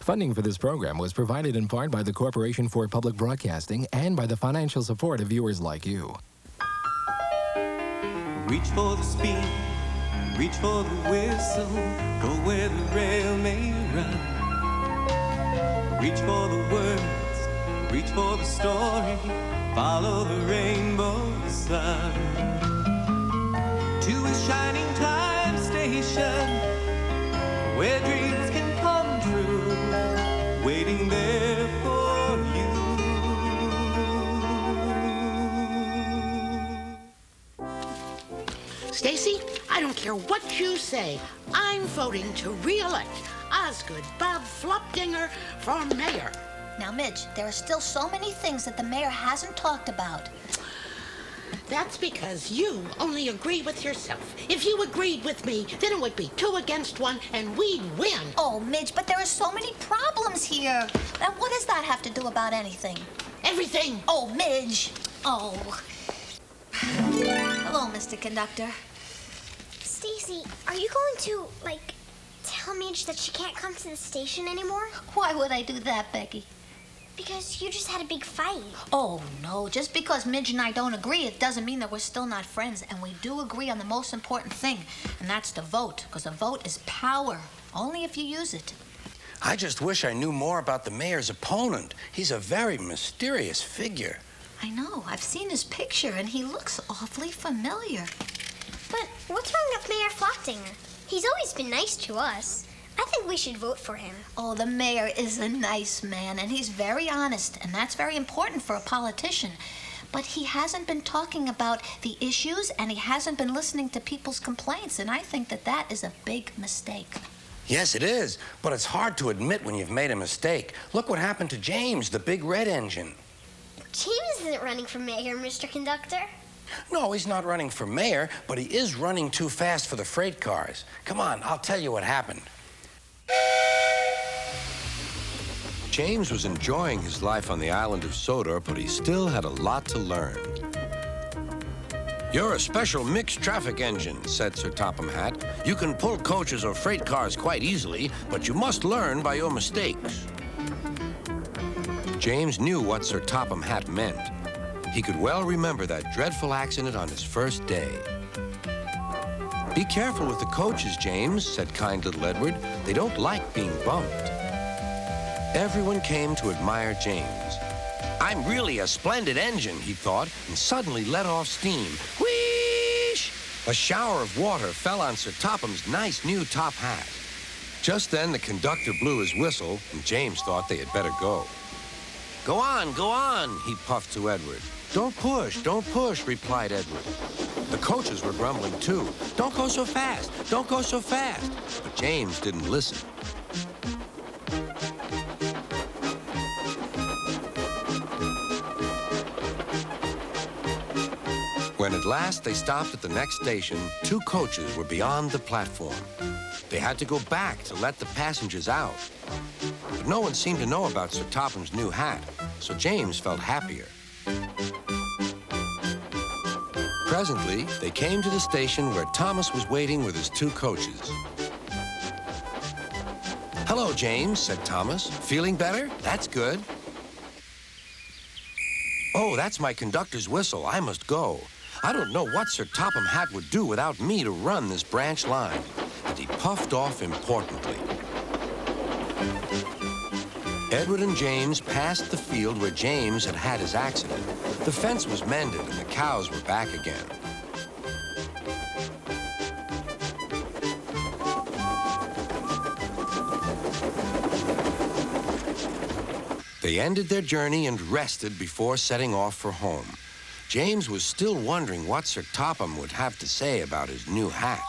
Funding for this program was provided in part by the Corporation for Public Broadcasting and by the financial support of viewers like you. Reach for the speed, reach for the whistle, go where the rail may run. Reach for the words, reach for the story, follow the rainbow sun. To a shining time station, where dreams can come true, waiting there for you. Stacy, I don't care what you say. I'm voting to re-elect Osgood Bob Flopdinger for mayor. Now, Midge, there are still so many things that the mayor hasn't talked about. That's because you only agree with yourself. If you agreed with me, then it would be 2 against 1, and we'd win. Oh, Midge, but there are so many problems here. Now, what does that have to do about anything? Everything. Oh, Midge. Oh. Hello, Mr. Conductor. Stacy, are you going to, tell Midge that she can't come to the station anymore? Why would I do that, Becky? Because you just had a big fight. Oh, no. Just because Midge and I don't agree, it doesn't mean that we're still not friends. And we do agree on the most important thing, and that's the vote. Because a vote is power, only if you use it. I just wish I knew more about the mayor's opponent. He's a very mysterious figure. I know. I've seen his picture, and he looks awfully familiar. But what's wrong with Mayor Flopdinger? He's always been nice to us. I think we should vote for him. Oh, the mayor is a nice man, and he's very honest, and that's very important for a politician. But he hasn't been talking about the issues, and he hasn't been listening to people's complaints, and I think that that is a big mistake. Yes, it is, but it's hard to admit when you've made a mistake. Look what happened to James, the big red engine. James isn't running for mayor, Mr. Conductor. No, he's not running for mayor, but he is running too fast for the freight cars. Come on, I'll tell you what happened. James was enjoying his life on the island of Sodor, but he still had a lot to learn. You're a special mixed traffic engine, said Sir Topham Hatt. You can pull coaches or freight cars quite easily, but you must learn by your mistakes. James knew what Sir Topham Hatt meant. He could well remember that dreadful accident on his first day. Be careful with the coaches, James, said kind little Edward. They don't like being bumped. Everyone came to admire James. I'm really a splendid engine, he thought, and suddenly let off steam. Whoosh! A shower of water fell on Sir Topham's nice new top hat. Just then, the conductor blew his whistle, and James thought they had better go. Go on, he puffed to Edward. Don't push, replied Edward. The coaches were grumbling too. Don't go so fast, don't go so fast. But James didn't listen. When at last they stopped at the next station, 2 coaches were beyond the platform. They had to go back to let the passengers out. But no one seemed to know about Sir Topham's new hat, so James felt happier. Presently, they came to the station where Thomas was waiting with his 2 coaches. Hello, James, said Thomas. Feeling better? That's good. Oh, that's my conductor's whistle. I must go. I don't know what Sir Topham Hatt would do without me to run this branch line. And he puffed off importantly. Edward and James passed the field where James had had his accident. The fence was mended and the cows were back again. They ended their journey and rested before setting off for home. James was still wondering what Sir Topham would have to say about his new hat.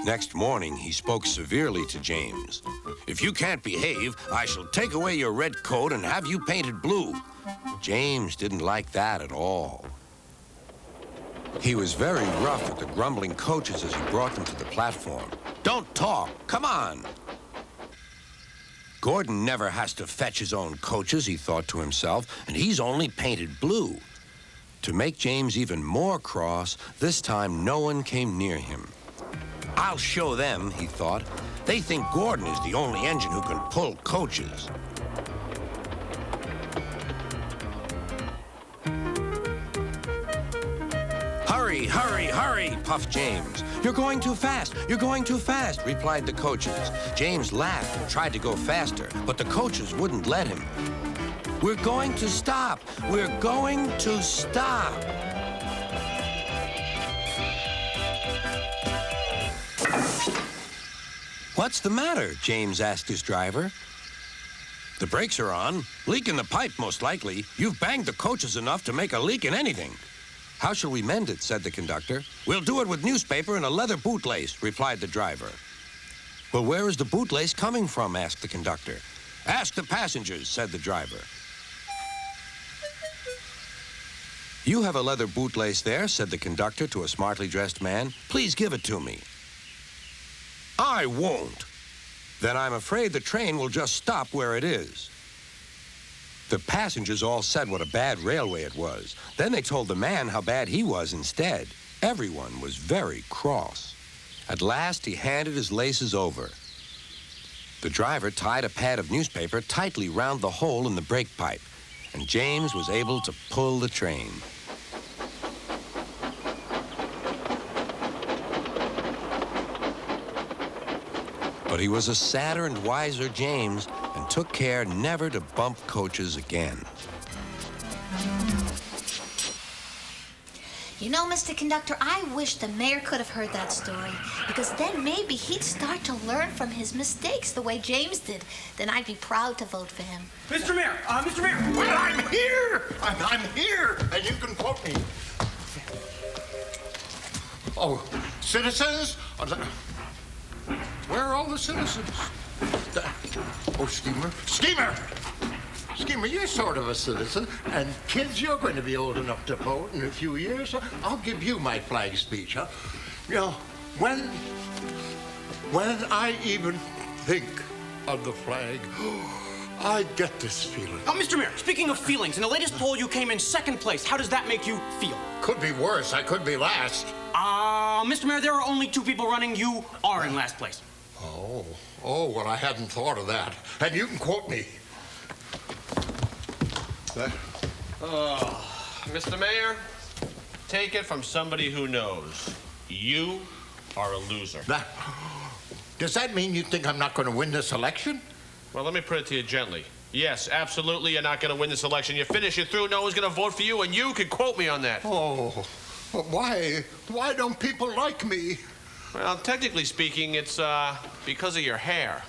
Next morning, he spoke severely to James. If you can't behave, I shall take away your red coat and have you painted blue. James didn't like that at all. He was very rough with the grumbling coaches as he brought them to the platform. Don't talk, come on. Gordon never has to fetch his own coaches, he thought to himself, and he's only painted blue. To make James even more cross, this time no one came near him. I'll show them, he thought. They think Gordon is the only engine who can pull coaches. Hurry, hurry, hurry, puffed James. You're going too fast. You're going too fast, replied the coaches. James laughed and tried to go faster, but the coaches wouldn't let him. We're going to stop. We're going to stop. What's the matter? James asked his driver. The brakes are on. Leak in the pipe, most likely. You've banged the coaches enough to make a leak in anything. How shall we mend it? Said the conductor. We'll do it with newspaper and a leather bootlace, replied the driver. Well, where is the bootlace coming from? Asked the conductor. Ask the passengers, said the driver. You have a leather bootlace there, said the conductor to a smartly dressed man. Please give it to me. I won't. Then I'm afraid the train will just stop where it is. The passengers all said what a bad railway it was. Then they told the man how bad he was instead. Everyone was very cross. At last, he handed his laces over. The driver tied a pad of newspaper tightly round the hole in the brake pipe, and James was able to pull the train. But he was a sadder and wiser James and took care never to bump coaches again. You know, Mr. Conductor, I wish the mayor could have heard that story, because then maybe he'd start to learn from his mistakes the way James did. Then I'd be proud to vote for him. Mr. Mayor! Mr. Mayor! Well, I'm here! I'm here, and you can quote me. Oh, citizens? Where are all the citizens? Oh, Schemer. Schemer! Schemer, you're sort of a citizen, and kids, you're going to be old enough to vote in a few years. So I'll give you my flag speech, huh? You know, when I even think of the flag, I get this feeling. Oh, Mr. Mayor, speaking of feelings, in the latest poll you came in second place. How does that make you feel? Could be worse. I could be last. Mr. Mayor, there are only 2 people running. You are in last place. Oh, well, I hadn't thought of that. And you can quote me. Mr. Mayor, take it from somebody who knows. You are a loser. Does that mean you think I'm not going to win this election? Well, let me put it to you gently. Yes, absolutely, you're not going to win this election. You finish it through, no one's going to vote for you, and you can quote me on that. Oh, but why? Why don't people like me? Well, technically speaking, it's because of your hair.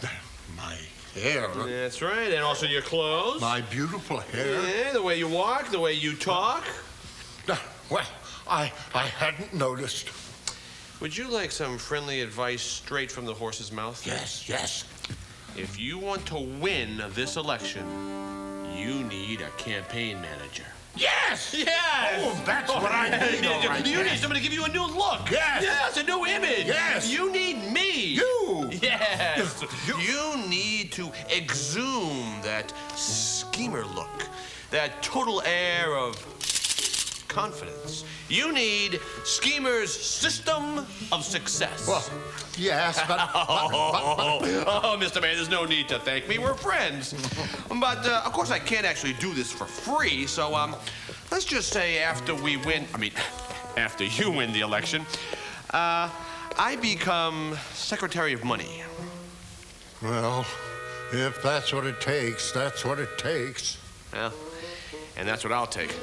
My hair? That's right, and also your clothes. My beautiful hair? Yeah, the way you walk, the way you talk. Well, I hadn't noticed. Would you like some friendly advice straight from the horse's mouth? Yes. If you want to win this election, you need a campaign manager. Yes! Yes! Oh, that's what I need. You need somebody to give you a new look. Yes! Yes, a new image. Yes! You need me. You! Yes! You need to exhume that schemer look, that total air of confidence. You need Schemer's system of success. Well, yes, but... Oh, Mr. Mayor, there's no need to thank me. We're friends. But, of course, I can't actually do this for free, so, let's just say after you win the election, I become Secretary of Money. Well, if that's what it takes, that's what it takes. Well, and that's what I'll take.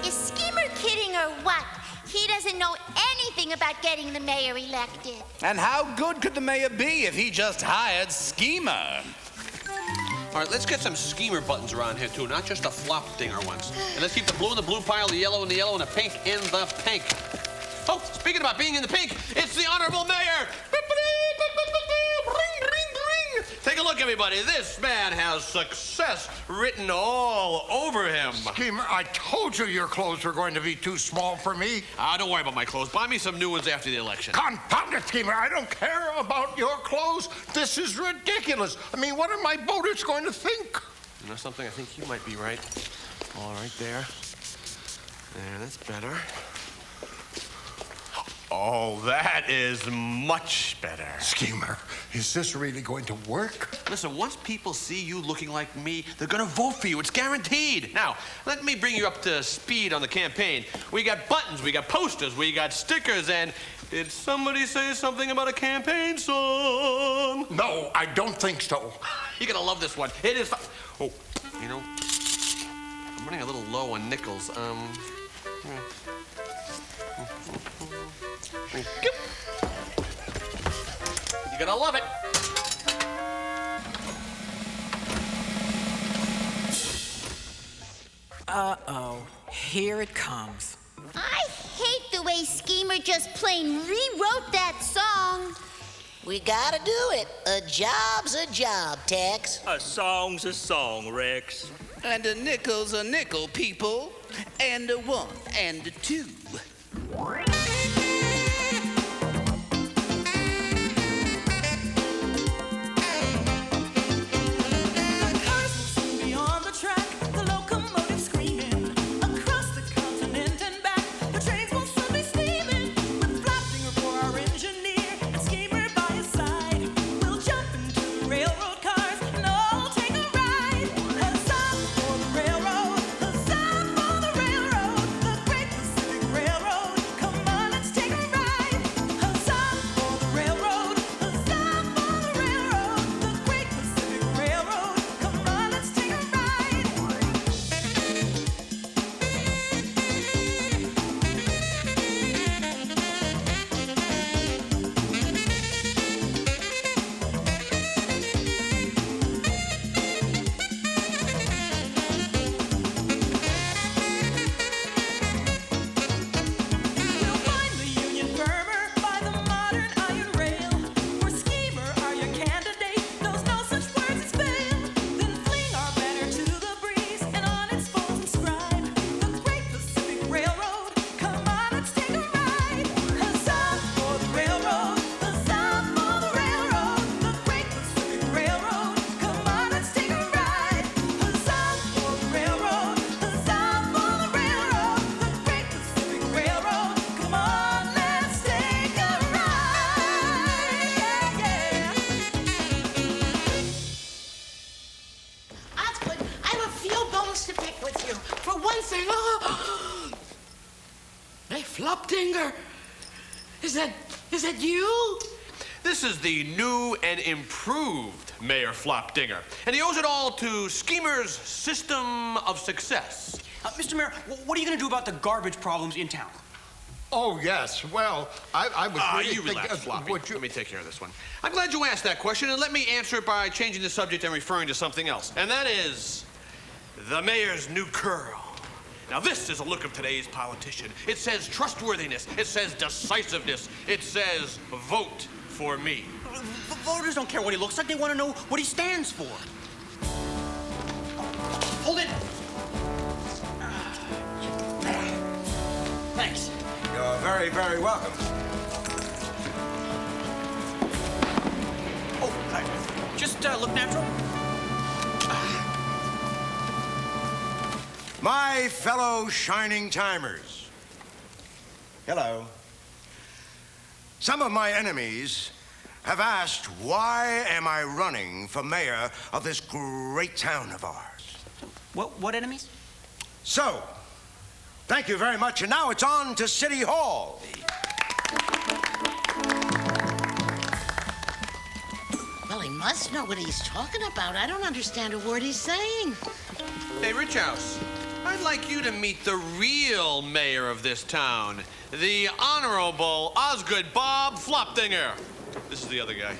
Is Schemer kidding or what? He doesn't know anything about getting the mayor elected. And how good could the mayor be if he just hired Schemer? All right, let's get some Schemer buttons around here, too, not just the flop dinger ones. And let's keep the blue in the blue pile, the yellow in the yellow, and the pink in the pink. Oh, speaking about being in the pink, it's the Honorable Mayor. Take a look, everybody. This man has success written all over him. Schemer, I told you your clothes were going to be too small for me. Don't worry about my clothes. Buy me some new ones after the election. Confound it, Schemer. I don't care about your clothes. This is ridiculous. I mean, what are my voters going to think? You know something? I think you might be right. All right there. There, that's better. Oh, that is much better. Schemer, is this really going to work? Listen, once people see you looking like me, they're gonna vote for you. It's guaranteed. Now, let me bring you up to speed on the campaign. We got buttons, we got posters, we got stickers, and did somebody say something about a campaign song? No, I don't think so. You're gonna love this one. It is oh, you know, I'm running a little low on nickels. You're gonna love it. Uh-oh. Here it comes. I hate the way Schemer just plain rewrote that song. We gotta do it. A job's a job, Tex. A song's a song, Rex. And a nickel's a nickel, people. And a 1 and a 2. Flopdinger! Is that you? This is the new and improved Mayor Flopdinger, and he owes it all to Schemer's system of success. Mr. Mayor, what are you going to do about the garbage problems in town? Oh, yes. Well, I was really you relax, thinking... Floppy. Let me take care of this one. I'm glad you asked that question, and let me answer it by changing the subject and referring to something else. And that is the mayor's new curl. Now, this is a look of today's politician. It says trustworthiness. It says decisiveness. It says vote for me. The voters don't care what he looks like. They want to know what he stands for. Hold it. Thanks. You're very, very welcome. Oh, just look natural. My fellow shining timers. Hello. Some of my enemies have asked, why am I running for mayor of this great town of ours? What enemies? So, thank you very much, and now it's on to City Hall. Well, he must know what he's talking about. I don't understand a word he's saying. Hey, Rich House, I'd like you to meet the real mayor of this town, the Honorable Osgood Bob Flopdinger. This is the other guy.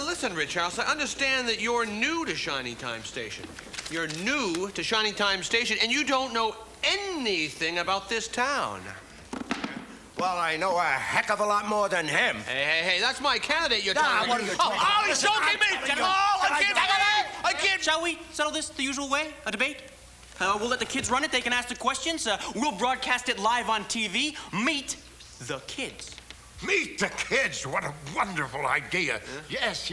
Listen, Rich House, I understand that you're new to Shining Time Station. You're new to Shining Time Station, and you don't know anything about this town. Well, I know a heck of a lot more than him. Hey, that's my candidate you're talking what are you about. talking Oh, he's joking me! I can't. Shall we settle this the usual way? A debate? We'll let the kids run it. They can ask the questions. We'll broadcast it live on TV. Meet the kids. Meet the kids. What a wonderful idea. Yes.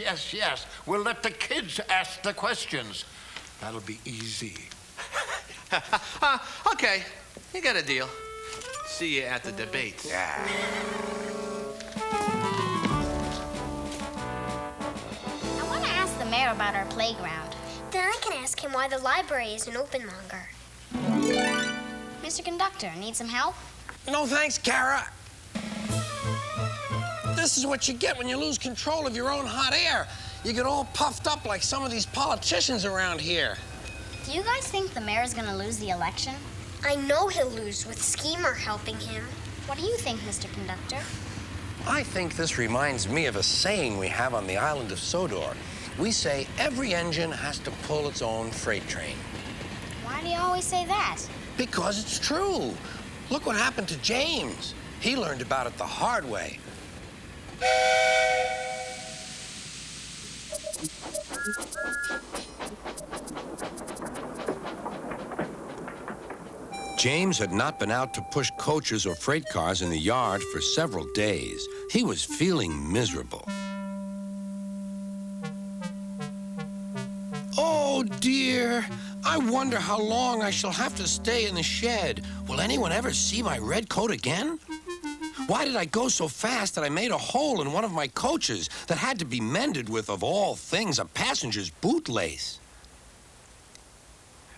We'll let the kids ask the questions. That'll be easy. Okay, you got a deal. See you at the debate. Yeah. I want to ask the mayor about our playground. Then I can ask him why the library isn't open longer. Mr. Conductor, need some help? No thanks, Kara. This is what you get when you lose control of your own hot air. You get all puffed up like some of these politicians around here. Do you guys think the mayor's gonna lose the election? I know he'll lose with Schemer helping him. What do you think, Mr. Conductor? I think this reminds me of a saying we have on the island of Sodor. We say every engine has to pull its own freight train. Why do you always say that? Because it's true. Look what happened to James. He learned about it the hard way. James had not been out to push coaches or freight cars in the yard for several days. He was feeling miserable. Oh, dear. I wonder how long I shall have to stay in the shed. Will anyone ever see my red coat again? Why did I go so fast that I made a hole in one of my coaches that had to be mended with, of all things, a passenger's bootlace?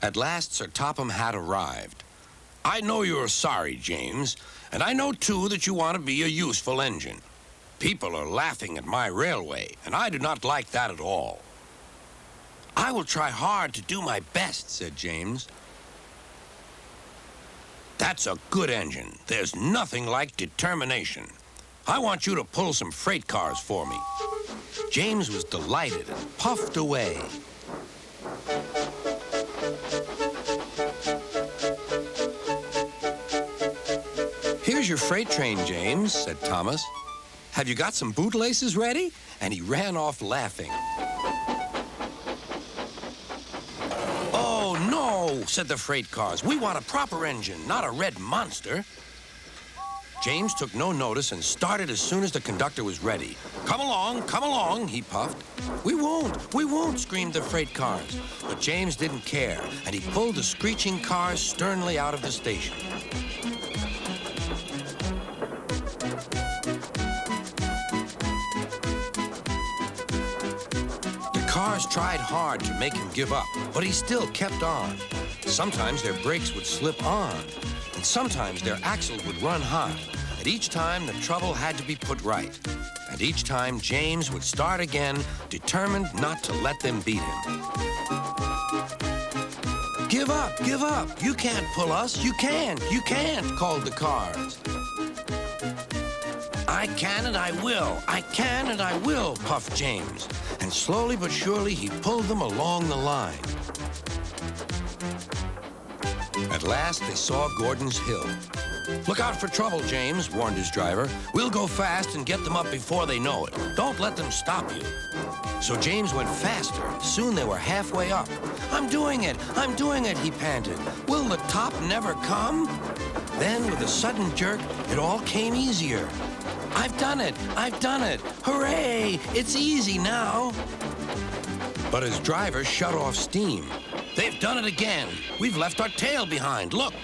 At last, Sir Topham Hatt arrived. I know you're sorry, James, and I know, too, that you want to be a useful engine. People are laughing at my railway, and I do not like that at all. I will try hard to do my best, said James. That's a good engine. There's nothing like determination. I want you to pull some freight cars for me. James was delighted and puffed away. Here's your freight train, James, said Thomas. Have you got some bootlaces ready? And he ran off laughing. Oh, no, said the freight cars. We want a proper engine, not a red monster. James took no notice and started as soon as the conductor was ready. Come along, he puffed. We won't, screamed the freight cars. But James didn't care, and he pulled the screeching cars sternly out of the station. The cars tried hard to make him give up, but he still kept on. Sometimes their brakes would slip on, and sometimes their axles would run hot. And each time the trouble had to be put right. And each time James would start again, determined not to let them beat him. Give up, you can't pull us, you can't, called the cars. I can and I will, puffed James. And slowly but surely he pulled them along the line. At last they saw Gordon's Hill. Look out for trouble, James, warned his driver. We'll go fast and get them up before they know it. Don't let them stop you. So James went faster. Soon they were halfway up. I'm doing it, he panted. Will the top never come? Then, with a sudden jerk, it all came easier. I've done it! Hooray! It's easy now. But his driver shut off steam. They've done it again. We've left our tail behind. Look.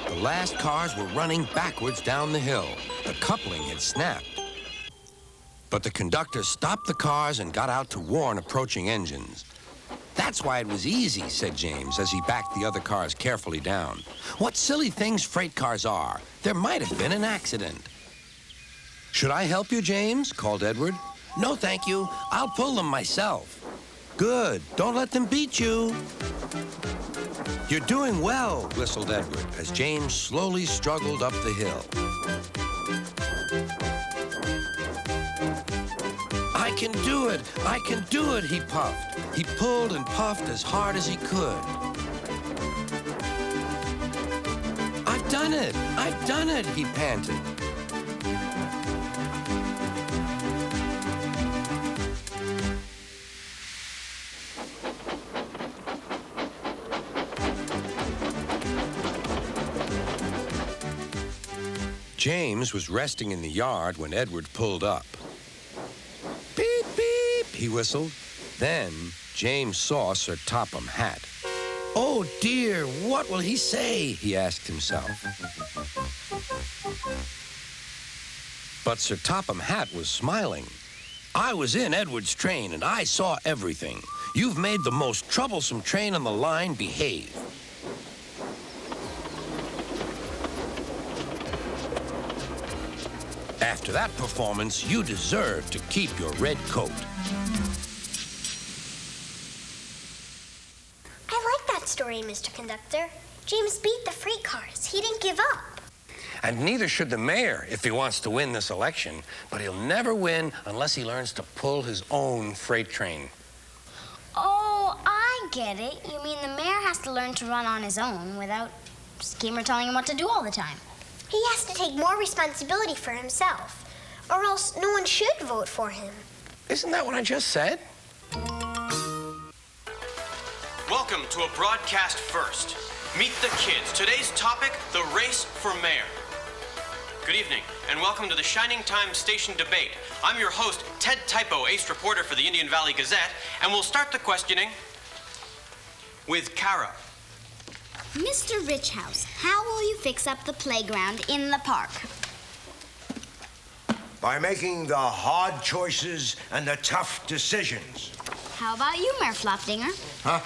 The last cars were running backwards down the hill. The coupling had snapped. But the conductor stopped the cars and got out to warn approaching engines. That's why it was easy, said James as he backed the other cars carefully down. What silly things freight cars are. There might have been an accident. Should I help you, James? Called Edward. No, thank you. I'll pull them myself. Good. Don't let them beat you. You're doing well, whistled Edward as James slowly struggled up the hill. I can do it, he puffed. He pulled and puffed as hard as he could. I've done it, he panted. James was resting in the yard when Edward pulled up. Beep, beep, he whistled. Then James saw Sir Topham Hatt. Oh, dear, what will he say? He asked himself. But Sir Topham Hatt was smiling. I was in Edward's train, and I saw everything. You've made the most troublesome train on the line behave. After that performance, you deserve to keep your red coat. I like that story, Mr. Conductor. James beat the freight cars. He didn't give up. And neither should the mayor if he wants to win this election. But he'll never win unless he learns to pull his own freight train. Oh, I get it. You mean the mayor has to learn to run on his own without Schemer telling him what to do all the time. He has to take more responsibility for himself, or else no one should vote for him. Isn't that what I just said? Welcome to A Broadcast First. Meet the kids. Today's topic, the race for mayor. Good evening, and welcome to the Shining Time Station Debate. I'm your host, Ted Typo, ace reporter for the Indian Valley Gazette, and we'll start the questioning with Kara. Mr. Richhouse, how will you fix up the playground in the park? By making the hard choices and the tough decisions. How about you, Mayor Flopdinger? Huh?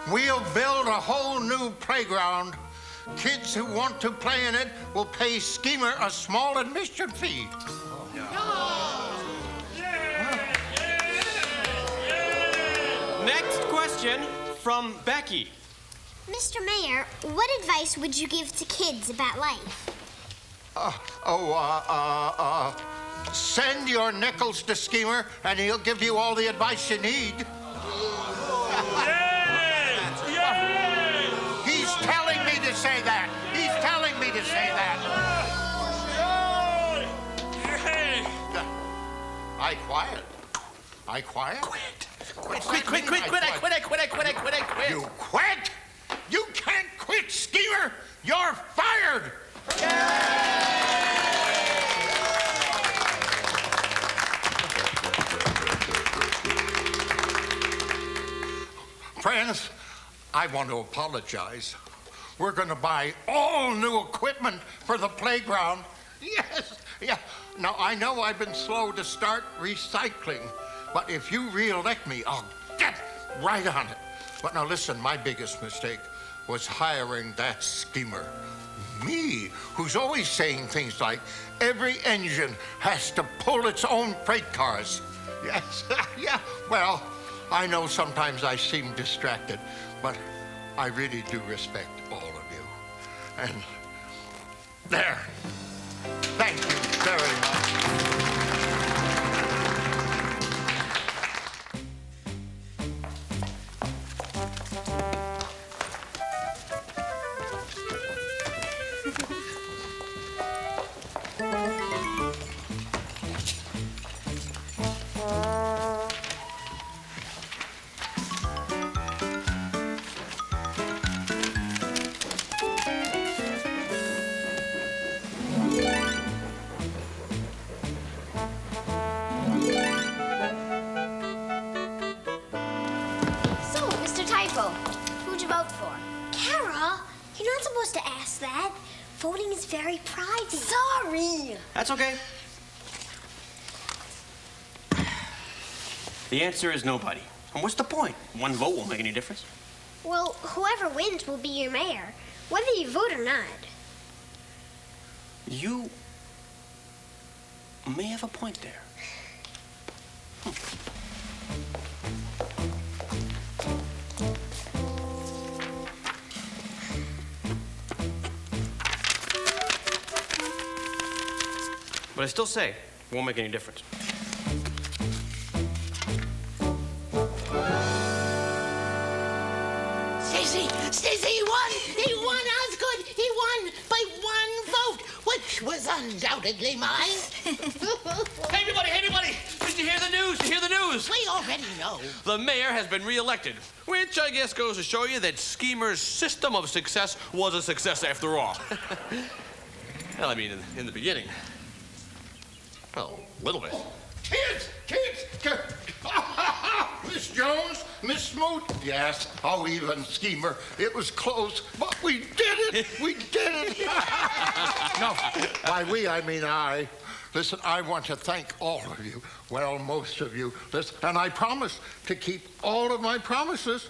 We'll build a whole new playground. Kids who want to play in it will pay Schemer a small admission fee. Next question from Becky. Mr. Mayor, what advice would you give to kids about life? Send your nickels to Schemer, and he'll give you all the advice you need. He's telling me to say that. He's telling me to say that. I quiet. Quit. You quit? You can't quit, Schemer. You're fired. Friends, I want to apologize. We're going to buy all new equipment for the playground. Yes, yeah. Now, I know I've been slow to start recycling, but if you re-elect me, I'll get right on it. But now listen, my biggest mistake was hiring that Schemer. Me, who's always saying things like, every engine has to pull its own freight cars. Yes, yeah, well, I know sometimes I seem distracted, but I really do respect all of you. And there. Thank you very much. Who'd you vote for? Kara, you're not supposed to ask that. Voting is very private. Sorry. That's okay. The answer is nobody. And what's the point? One vote won't make any difference. Well, whoever wins will be your mayor, whether you vote or not. You may have a point there. But I still say, it won't make any difference. Stacy, he won! He won, Osgood! He won by one vote, which was undoubtedly mine. Hey, everybody! Did you hear the news? We already know. The mayor has been reelected, which I guess goes to show you that Schemer's system of success was a success after all. Well, I mean, in the beginning. Well, a little bit. Kids! Jones, Miss Smoot? Yes. Oh, even Schemer. It was close, but we did it. We did it. No, by we, I mean I. Listen, I want to thank all of you. Well, most of you. Listen, and I promise to keep all of my promises.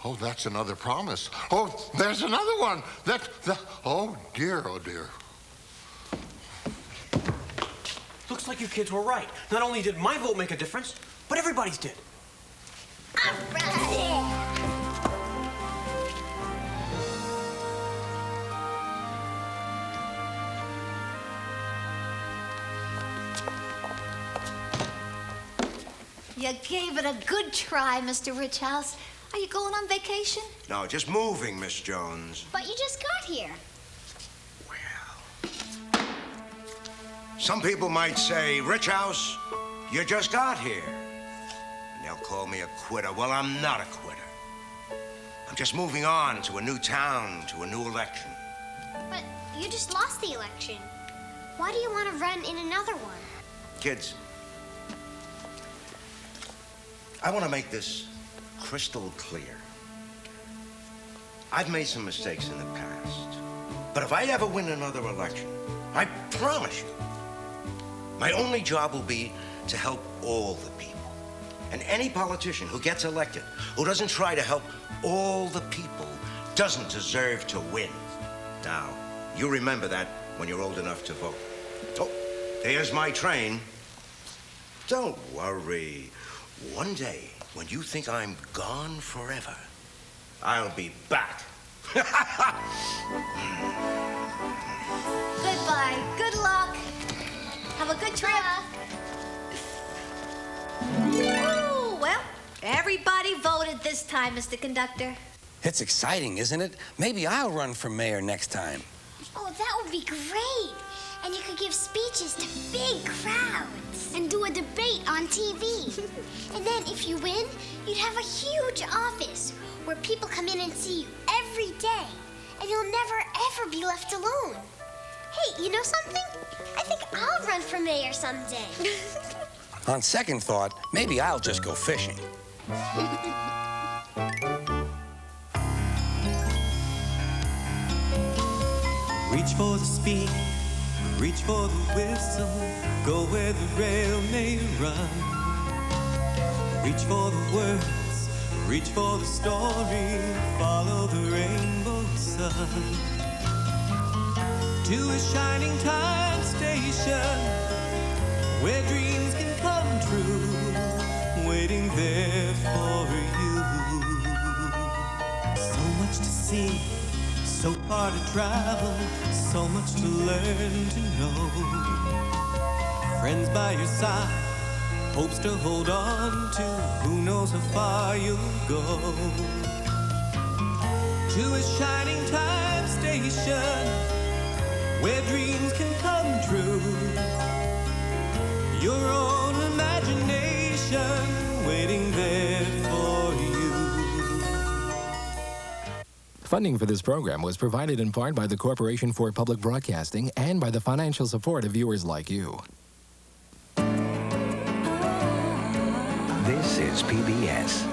Oh, that's another promise. Oh, there's another one. Oh, dear, oh, dear. Looks like you kids were right. Not only did my vote make a difference, but everybody's did. All right. You gave it a good try, Mr. Richhouse. Are you going on vacation? No, just moving, Miss Jones. But you just got here. Some people might say, Richhouse, you just got here. And they'll call me a quitter. Well, I'm not a quitter. I'm just moving on to a new town, to a new election. But you just lost the election. Why do you want to run in another one? Kids, I want to make this crystal clear. I've made some mistakes in the past. But if I ever win another election, I promise you, my only job will be to help all the people. And any politician who gets elected, who doesn't try to help all the people, doesn't deserve to win. Now, you remember that when you're old enough to vote. Oh, there's my train. Don't worry. One day, when you think I'm gone forever, I'll be back. Goodbye. Good luck. Have a good trip. Ooh, well, everybody voted this time, Mr. Conductor. It's exciting, isn't it? Maybe I'll run for mayor next time. Oh, that would be great. And you could give speeches to big crowds. And do a debate on TV. And then if you win, you'd have a huge office where people come in and see you every day. And you'll never, ever be left alone. Hey, you know something? I think I'll run for mayor someday. On second thought, maybe I'll just go fishing. Reach for the speed, reach for the whistle, go where the rail may run. Reach for the words, reach for the story, follow the rainbow sun. To a shining time station, where dreams can come true, waiting there for you. So much to see, so far to travel, so much to learn to know. Friends by your side, hopes to hold on to, who knows how far you'll go. To a shining time station, where dreams can come true. Your own imagination waiting there for you. Funding for this program was provided in part by the Corporation for Public Broadcasting and by the financial support of viewers like you. This is PBS.